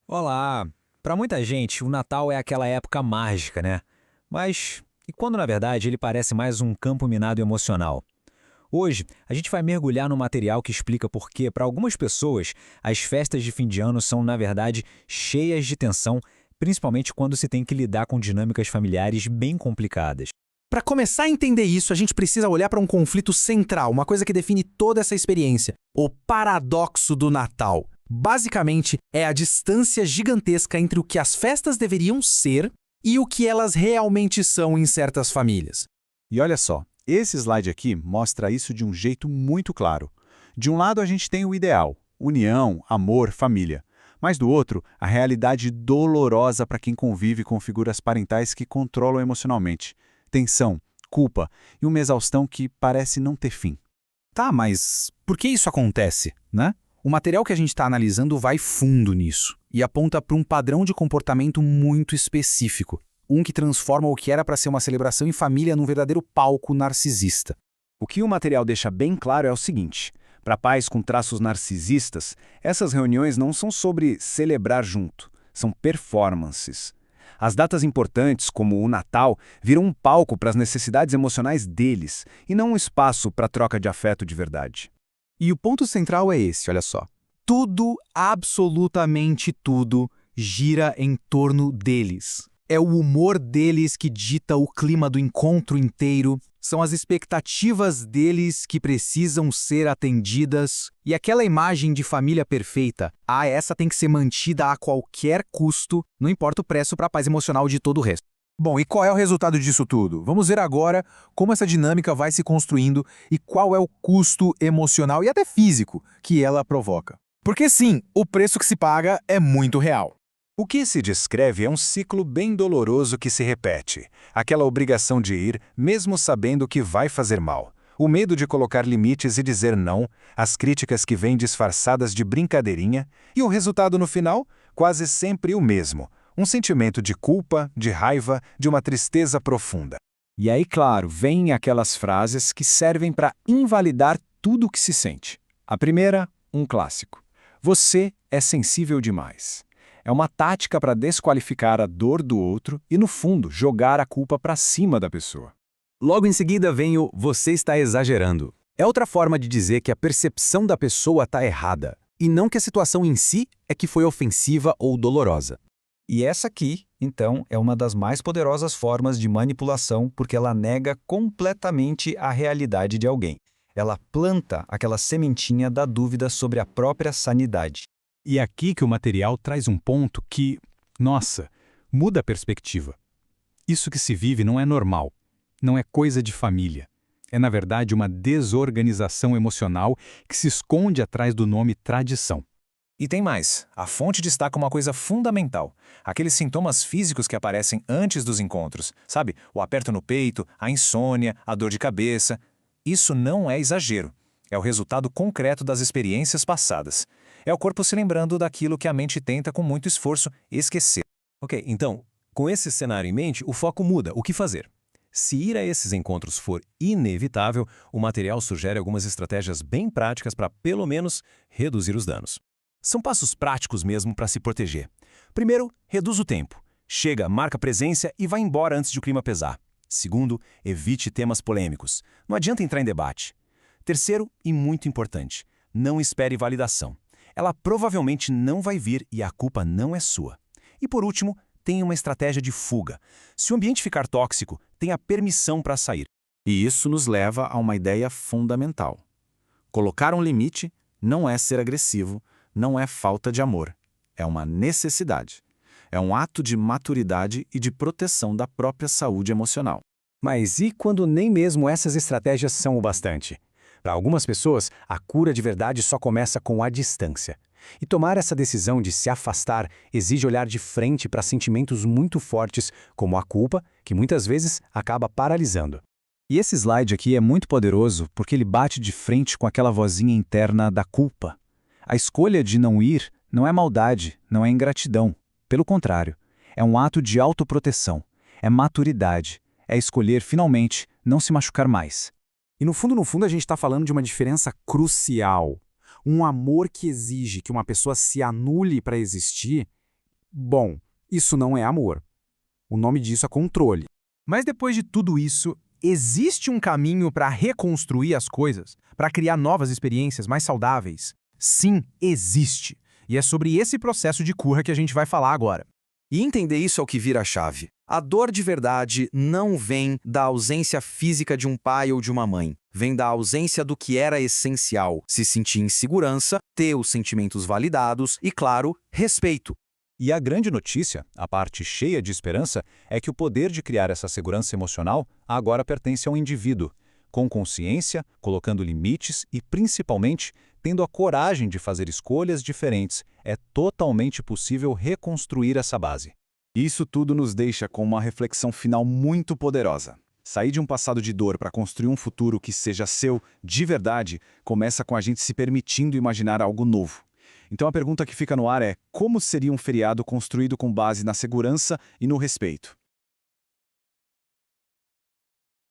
Olá! Para muita gente, o Natal é aquela época mágica, né? Mas e quando na verdade ele parece mais um campo minado emocional? Hoje, a gente vai mergulhar no material que explica por que, para algumas pessoas, as festas de fim de ano são, na verdade, cheias de tensão, principalmente quando se tem que lidar com dinâmicas familiares bem complicadas. Para começar a entender isso, a gente precisa olhar para um conflito central, uma coisa que define toda essa experiência: o paradoxo do Natal. Basicamente, é a distância gigantesca entre o que as festas deveriam ser e o que elas realmente são em certas famílias. E olha só, esse slide aqui mostra isso de um jeito muito claro. De um lado a gente tem o ideal, união, amor, família. Mas do outro, a realidade dolorosa para quem convive com figuras parentais que controlam emocionalmente. Tensão, culpa e uma exaustão que parece não ter fim. Tá, mas por que isso acontece, né? O material que a gente está analisando vai fundo nisso e aponta para um padrão de comportamento muito específico, um que transforma o que era para ser uma celebração em família num verdadeiro palco narcisista. O que o material deixa bem claro é o seguinte: para pais com traços narcisistas, essas reuniões não são sobre celebrar junto, são performances. As datas importantes, como o Natal, viram um palco para as necessidades emocionais deles e não um espaço para troca de afeto de verdade. E o ponto central é esse, olha só. Tudo, absolutamente tudo, gira em torno deles. É o humor deles que dita o clima do encontro inteiro, são as expectativas deles que precisam ser atendidas, e aquela imagem de família perfeita, essa tem que ser mantida a qualquer custo, não importa o preço para a paz emocional de todo o resto. Bom, e qual é o resultado disso tudo? Vamos ver agora como essa dinâmica vai se construindo e qual é o custo emocional e até físico que ela provoca. Porque sim, o preço que se paga é muito real. O que se descreve é um ciclo bem doloroso que se repete. Aquela obrigação de ir, mesmo sabendo que vai fazer mal. O medo de colocar limites e dizer não, as críticas que vêm disfarçadas de brincadeirinha, e o resultado no final, quase sempre o mesmo. Um sentimento de culpa, de raiva, de uma tristeza profunda. E aí, claro, vêm aquelas frases que servem para invalidar tudo o que se sente. A primeira, um clássico. Você é sensível demais. É uma tática para desqualificar a dor do outro e, no fundo, jogar a culpa para cima da pessoa. Logo em seguida vem o "você está exagerando". É outra forma de dizer que a percepção da pessoa está errada, e não que a situação em si é que foi ofensiva ou dolorosa. E essa aqui, então, é uma das mais poderosas formas de manipulação porque ela nega completamente a realidade de alguém. Ela planta aquela sementinha da dúvida sobre a própria sanidade. E é aqui que o material traz um ponto que, nossa, muda a perspectiva. Isso que se vive não é normal, não é coisa de família. É, na verdade, uma desorganização emocional que se esconde atrás do nome tradição. E tem mais, a fonte destaca uma coisa fundamental, aqueles sintomas físicos que aparecem antes dos encontros, sabe? O aperto no peito, a insônia, a dor de cabeça. Isso não é exagero, é o resultado concreto das experiências passadas. É o corpo se lembrando daquilo que a mente tenta com muito esforço esquecer. Ok, então, com esse cenário em mente, o foco muda. O que fazer? Se ir a esses encontros for inevitável, o material sugere algumas estratégias bem práticas para, pelo menos, reduzir os danos. São passos práticos mesmo para se proteger. Primeiro, reduz o tempo. Chega, marca presença e vai embora antes de o clima pesar. Segundo, evite temas polêmicos. Não adianta entrar em debate. Terceiro, e muito importante, não espere validação. Ela provavelmente não vai vir e a culpa não é sua. E por último, tenha uma estratégia de fuga. Se o ambiente ficar tóxico, tenha permissão para sair. E isso nos leva a uma ideia fundamental. Colocar um limite não é ser agressivo, não é falta de amor. É uma necessidade. É um ato de maturidade e de proteção da própria saúde emocional. Mas e quando nem mesmo essas estratégias são o bastante? Para algumas pessoas, a cura de verdade só começa com a distância. E tomar essa decisão de se afastar exige olhar de frente para sentimentos muito fortes, como a culpa, que muitas vezes acaba paralisando. E esse slide aqui é muito poderoso porque ele bate de frente com aquela vozinha interna da culpa. A escolha de não ir não é maldade, não é ingratidão. Pelo contrário, é um ato de autoproteção, é maturidade, é escolher finalmente não se machucar mais. E no fundo, a gente está falando de uma diferença crucial. Um amor que exige que uma pessoa se anule para existir Bom, isso não é amor. O nome disso é controle. Mas depois de tudo isso, existe um caminho para reconstruir as coisas, para criar novas experiências mais saudáveis? Sim, existe. E é sobre esse processo de cura que a gente vai falar agora. E entender isso é o que vira a chave. A dor de verdade não vem da ausência física de um pai ou de uma mãe. Vem da ausência do que era essencial. Se sentir em segurança, ter os sentimentos validados e, claro, respeito. E a grande notícia, a parte cheia de esperança, é que o poder de criar essa segurança emocional agora pertence ao indivíduo, com consciência, colocando limites e, principalmente, tendo a coragem de fazer escolhas diferentes. É totalmente possível reconstruir essa base. Isso tudo nos deixa com uma reflexão final muito poderosa. Sair de um passado de dor para construir um futuro que seja seu, de verdade, começa com a gente se permitindo imaginar algo novo. Então a pergunta que fica no ar é: como seria um feriado construído com base na segurança e no respeito?